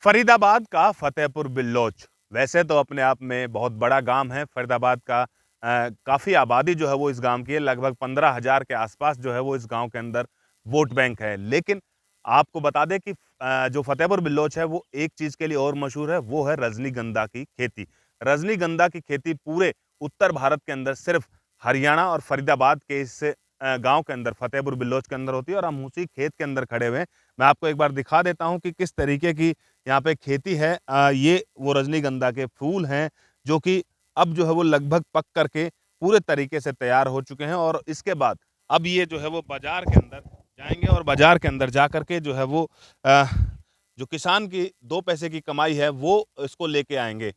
फरीदाबाद का फतेहपुर बिल्लौच वैसे तो अपने आप में बहुत बड़ा गांव है। फरीदाबाद का काफ़ी आबादी जो है वो इस गांव की है। लगभग 15,000 के आसपास जो है वो इस गांव के अंदर वोट बैंक है। लेकिन आपको बता दें कि जो फतेहपुर बिल्लौच है वो एक चीज़ के लिए और मशहूर है, वो है रजनीगंधा की खेती। रजनीगंधा की खेती पूरे उत्तर भारत के अंदर सिर्फ हरियाणा और फरीदाबाद के इस गांव के अंदर, फतेहपुर बिल्लौच के अंदर होती है। और हम उसी खेत के अंदर खड़े हुए हैं। मैं आपको एक बार दिखा देता हूं कि किस तरीके की यहाँ पे खेती है। ये वो रजनीगंधा के फूल हैं जो कि अब जो है वो लगभग पक करके पूरे तरीके से तैयार हो चुके हैं। और इसके बाद अब ये जो है वो बाजार के अंदर जाएंगे और बाजार के अंदर जा करके जो है वो अ, जो किसान की 2 पैसे की कमाई है वो इसको लेके आएंगे।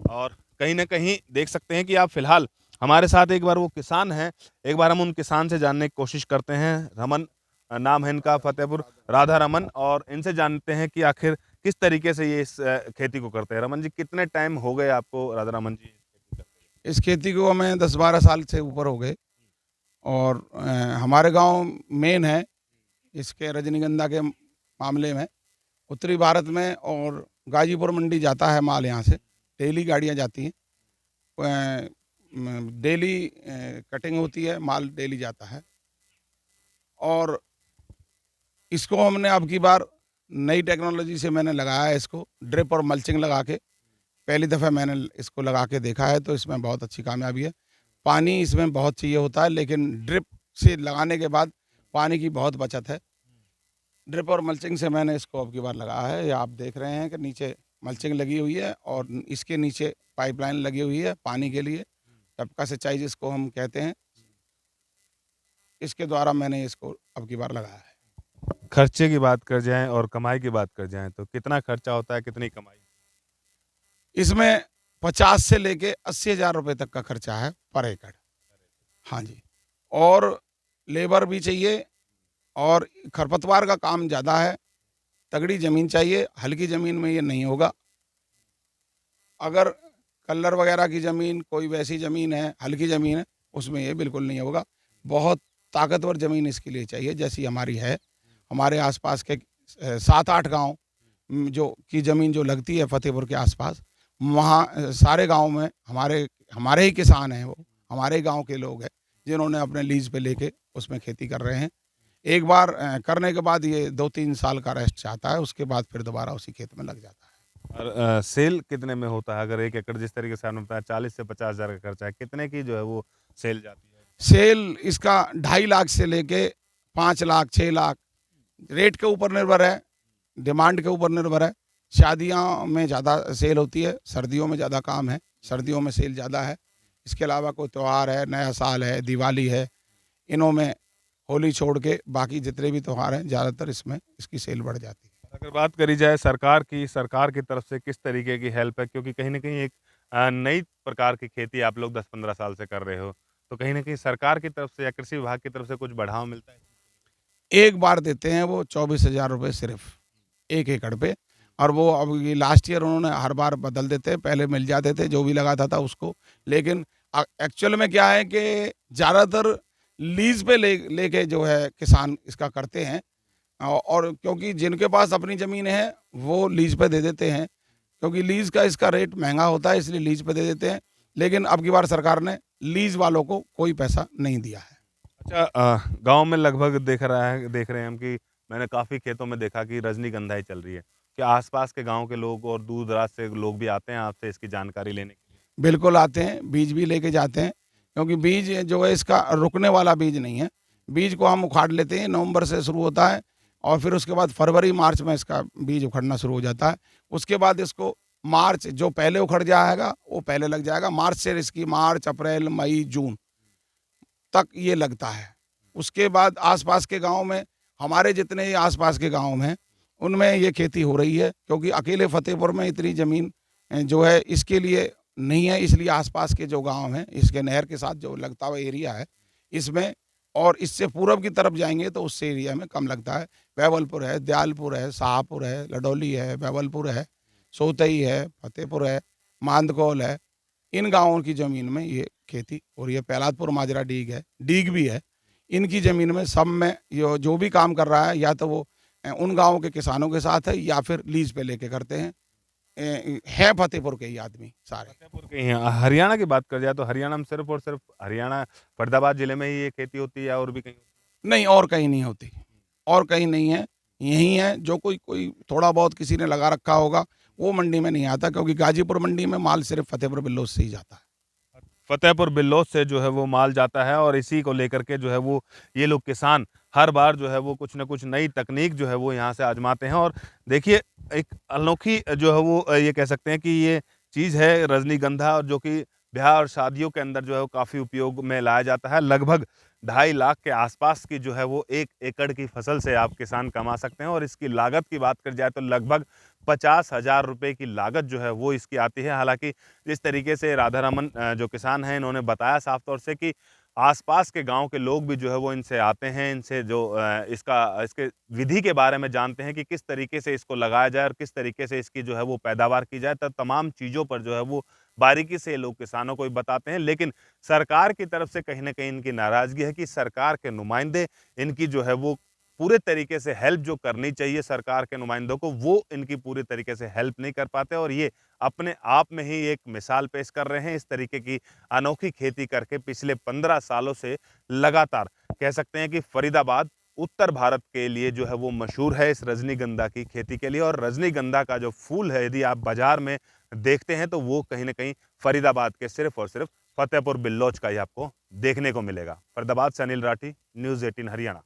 और कहीं ना कहीं देख सकते हैं कि आप फिलहाल हमारे साथ एक बार वो किसान हैं। एक बार हम उन किसान से जानने की कोशिश करते हैं। रमन नाम है इनका, फतेहपुर राधा रमन। और इनसे जानते हैं कि आखिर किस तरीके से ये इस खेती को करते हैं। रमन जी, कितने टाइम हो गए आपको, राधा रमन जी, खेती करते इस खेती को हमें 10-12 साल से ऊपर हो गए। और हमारे गांव मेन है इसके रजनीगंधा के मामले में। उत्तरी भारत में और गाजीपुर मंडी जाता है माल, यहाँ से डेली गाड़ियाँ जाती हैं। डेली कटिंग होती है, माल डेली जाता है। और इसको हमने अब की बार नई टेक्नोलॉजी से मैंने लगाया है, इसको ड्रिप और मल्चिंग लगा के। पहली दफ़ा मैंने इसको लगा के देखा है, तो इसमें बहुत अच्छी कामयाबी है। पानी इसमें बहुत चाहिए होता है, लेकिन ड्रिप से लगाने के बाद पानी की बहुत बचत है। ड्रिप और मल्चिंग से मैंने इसको अब की बार लगाया है। ये आप देख रहे हैं कि नीचे मल्चिंग लगी हुई है और इसके नीचे पाइपलाइन लगी हुई है पानी के लिए, टपका सिंचाई जिसको हम कहते हैं। इसके द्वारा मैंने इसको अब की बार लगाया है। हैं? खर्चे की बात कर जाएं और कमाई की बात कर जाएं तो कितना खर्चा होता है, कितनी कमाई? इसमें 50 से लेके 80,000 रुपये तक का खर्चा है पर एकड़। हाँ जी। और लेबर भी चाहिए, और खरपतवार का काम ज़्यादा है। तगड़ी ज़मीन चाहिए, हल्की ज़मीन में ये नहीं होगा। अगर कल्लर वगैरह की ज़मीन, कोई वैसी ज़मीन है, हल्की ज़मीन है, उसमें ये बिल्कुल नहीं होगा। बहुत ताकतवर ज़मीन इसके लिए चाहिए, जैसी हमारी है। हमारे आसपास के 7-8 गांव जो की ज़मीन जो लगती है फतेहपुर के आसपास, वहाँ सारे गांव में हमारे हमारे ही किसान हैं, वो हमारे गांव के लोग हैं जिन्होंने अपने लीज पे लेके उसमें खेती कर रहे हैं। एक बार करने के बाद ये 2-3 साल का रेस्ट चाहता है, उसके बाद फिर दोबारा उसी खेत में लग जाता है। और सेल कितने में होता है? अगर 1 एकड़ जिस तरीके से आपने बताया 40 से 50,000 का खर्चा है, कितने की जो है वो सेल जाती है? सेल इसका 2.5 लाख से लेके 5 लाख, 6 लाख, रेट के ऊपर निर्भर है, डिमांड के ऊपर निर्भर है। शादियाँ में ज़्यादा सेल होती है, सर्दियों में ज़्यादा काम है, सर्दियों में सेल ज़्यादा है। इसके अलावा कोई त्यौहार है, नया साल है, दिवाली है, इनों में, होली छोड़ के बाकी जितने भी त्यौहार हैं, ज़्यादातर इसमें इसकी सेल बढ़ जाती है। अगर बात करी जाए सरकार की तरफ से किस तरीके की हेल्प है? क्योंकि कहीं न कहीं एक नई प्रकार की खेती आप लोग 10-15 साल से कर रहे हो, तो कहीं न कहीं सरकार की तरफ से या कृषि विभाग की तरफ से कुछ बढ़ावा मिलता है? एक बार देते हैं वो 24,000 रुपये सिर्फ 1 एकड़ पे। और वो अब ये लास्ट ईयर उन्होंने हर बार बदल देते हैं, पहले मिल जाते थे जो भी लगाता था उसको। लेकिन एक्चुअल में क्या है कि ज़्यादातर लीज़ पे लेके जो है किसान इसका करते हैं। और क्योंकि जिनके पास अपनी ज़मीन है वो लीज़ पे दे देते हैं, क्योंकि लीज़ का इसका रेट महँगा होता है, इसलिए लीज़ पे दे देते हैं। लेकिन अब की बार सरकार ने लीज़ वालों को कोई पैसा नहीं दिया है। अच्छा, गाँव में लगभग देख रहे हैं हम कि मैंने काफ़ी खेतों में देखा कि रजनीगंधा ही चल रही है। क्या आस-पास के गाँव के लोग और दूर-दराज से लोग भी आते हैं आपसे इसकी जानकारी लेने के लिए? बिल्कुल आते हैं, बीज भी लेके जाते हैं, क्योंकि बीज जो है इसका रुकने वाला बीज नहीं है। बीज को हम उखाड़ लेते हैं, नवंबर से शुरू होता है और फिर उसके बाद फरवरी मार्च में इसका बीज उखड़ना शुरू हो जाता है। उसके बाद इसको मार्च जो पहले उखड़ जाएगा वो पहले लग जाएगा। मार्च से इसकी मार्च, अप्रैल, मई, जून तक ये लगता है। उसके बाद आस-पास के गाँव में, हमारे जितने आस-पास के गाँव में, उनमें ये खेती हो रही है, क्योंकि अकेले फतेहपुर में इतनी ज़मीन जो है इसके लिए नहीं है। इसलिए आस-पास के जो गाँव हैं, इसके नहर के साथ जो लगता हुआ एरिया है, इसमें और इससे पूरब की तरफ जाएँगे तो उस एरिया में कम लगता है। बैवलपुर है, दयालपुर है, शाहपुर है, लडौली है, बैवलपुर है, सोतई है, फतेहपुर है, मांदकौल है। इन गाँवों की ज़मीन में ये खेती हो रही है। प्रहलादपुर माजरा डीग है, डीग भी है। इनकी ज़मीन में सब में यो जो भी काम कर रहा है, या तो वो उन गाँव के किसानों के साथ है या फिर लीज पे लेके करते हैं। है फतेहपुर के ही आदमी सारे। फतेहपुर के ही हैं। हरियाणा की बात कर जाए तो हरियाणा में सिर्फ़ और सिर्फ़ हरियाणा फरीदाबाद ज़िले में ही ये खेती होती है या और भी कहीं? नहीं, और कहीं नहीं होती, और कहीं नहीं है, यहीं है। जो कोई कोई थोड़ा बहुत किसी ने लगा रखा होगा, वो मंडी में नहीं आता, क्योंकि गाजीपुर मंडी में माल सिर्फ़ फतेहपुर बिल्लोद से ही जाता है। फतेहपुर बिल्लौद से जो है वो माल जाता है और इसी को लेकर के जो है वो ये लोग किसान हर बार जो है वो कुछ न कुछ नई तकनीक जो है वो यहाँ से आजमाते हैं। और देखिए एक अनोखी जो है वो ये कह सकते हैं कि ये चीज़ है रजनीगंधा, और जो कि ब्याह और शादियों के अंदर जो है वो काफ़ी उपयोग में लाया जाता है। लगभग 2.5 लाख के आसपास की जो है वो 1 एकड़ की फसल से आप किसान कमा सकते हैं। और इसकी लागत की बात करी जाए तो लगभग 50,000 रुपए की लागत जो है वो इसकी आती है। हालाँकि जिस तरीके से राधा रमन जो किसान हैं इन्होंने बताया साफ तौर से कि आसपास के गांव के लोग भी जो है वो इनसे आते हैं, इनसे जो इसके विधि के बारे में जानते हैं कि किस तरीके से इसको लगाया जाए और किस तरीके से इसकी जो है वो पैदावार की जाए। तब तमाम चीज़ों पर जो है वो बारीकी से ये लोग किसानों को भी बताते हैं। लेकिन सरकार की तरफ से कहीं न कहीं इनकी नाराज़गी है कि सरकार के नुमाइंदे इनकी जो है वो पूरे तरीके से हेल्प जो करनी चाहिए सरकार के नुमाइंदों को, वो इनकी पूरी तरीके से हेल्प नहीं कर पाते। और ये अपने आप में ही एक मिसाल पेश कर रहे हैं। इस तरीके की अनोखी खेती करके पिछले 15 सालों से लगातार कह सकते हैं कि फरीदाबाद उत्तर भारत के लिए जो है वो मशहूर है इस रजनीगंधा की खेती के लिए। और रजनीगंधा का जो फूल है यदि आप बाजार में देखते हैं तो वो कहीं न कहीं फरीदाबाद के सिर्फ़ और सिर्फ़ फतेहपुर बिल्लौच का ही आपको देखने को मिलेगा। फरीदाबाद से अनिल राठी, न्यूज़ 18 हरियाणा।